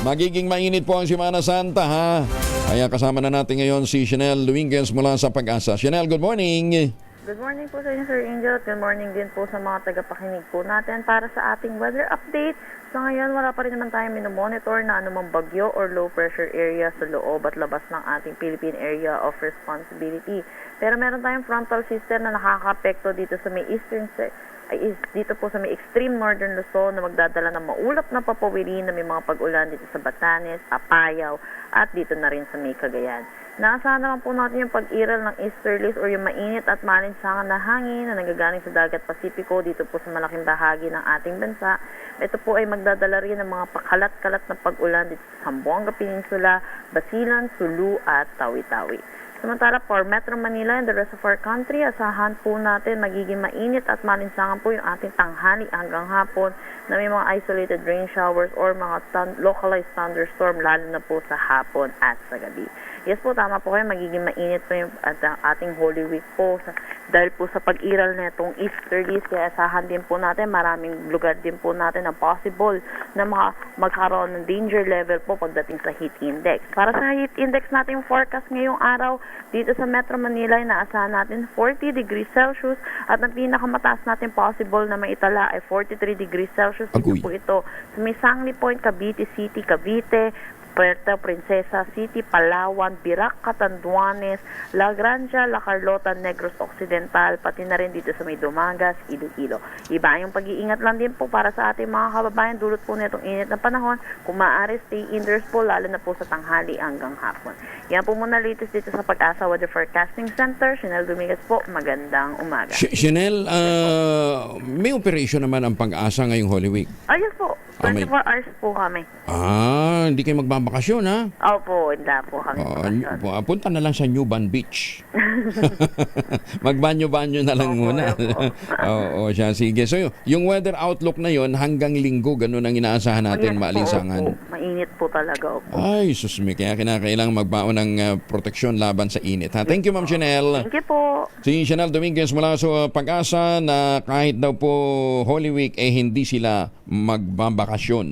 Magiging mainit po ang Semana Santa, ha? Kaya kasama na natin ngayon si Chanel Dominguez mula sa Pag-asa. Chanel, good morning! Good morning po sa inyo, Sir Angel. Good morning din po sa mga tagapakinig po natin para sa ating weather update. Sa ngayon, wala pa rin naman tayong minomonitor na anumang bagyo or low pressure area sa loob at labas ng ating Philippine Area of Responsibility. Pero meron tayong frontal system na nakaka-apekto dito sa may dito po sa may extreme northern Luzon na magdadala ng maulap na papawirin na may mga pag-ulan dito sa Batanes, Apayao at dito na rin sa may Cagayan. Naasahan naman po natin yung pag-iral ng easterlies or yung mainit at malinsangan na hangin na nagagaling sa dagat Pasipiko dito po sa malaking bahagi ng ating bansa. Ito po ay magdadala rin ng mga pakalat-kalat na pag-ulan dito sa Zamboanga Peninsula, Basilan, Sulu at Tawi-Tawi. Samantala, for Metro Manila and the rest of our country, asahan po natin magiging mainit at malinsangan po yung ating tanghali hanggang hapon na may mga isolated rain showers or mga localized thunderstorm lalo na po sa hapon at sa gabi. Yes po, tama po kayo, magiging mainit po yung ating Holy Week po dahil po sa pag-iral na itong easterlies, kaya asahan din po natin, maraming lugar din po natin na possible na magkaroon ng danger level po pagdating sa heat index. Para sa heat index natin forecast ngayong araw, dito sa Metro Manila ay naasahan natin 40 degrees Celsius at ang pinakamataas natin possible na maitala ay 43 degrees Celsius. Dito po ito sa may Sangli Point, Cavite City, Cavite, Puerto Princesa City, Palawan, Birac, Catanduanes, La Granja, La Carlota, Negros Occidental, pati na rin dito sa may Dumagas, Iloilo. Iba yung pag-iingat lang din po para sa ating mga kababayan dulot po nitong init na panahon. Kung maaari, stay indoors po, lalo na po sa tanghali hanggang hapon. Yan po muna latest dito sa Pag-asa Weather Forecasting Center. Chanel Dominguez po, magandang umaga. Chanel, may operation naman ang Pag-asa ngayong Holy Week. Ayos po, 24 hours po kami. Hindi kayo magbabakasyon, ha? Opo, hindi po kami magbabakasyon. Punta na lang sa Newban Beach. Magbanyo-banyo na lang muna. Oo, siya. Sige. So, yung weather outlook na yon hanggang linggo, ganun ang inaasahan natin, maalinsangan. Opo. Mainit po talaga. Opo. Ay, susmi. Kaya kinakailangan magbaon ng proteksyon laban sa init. Ha? Thank you, Ma'am Chanel. Thank you po. Si Chanel Dominguez mula sa Pag-asa na kahit daw po Holy Week, hindi sila magbabakasyon.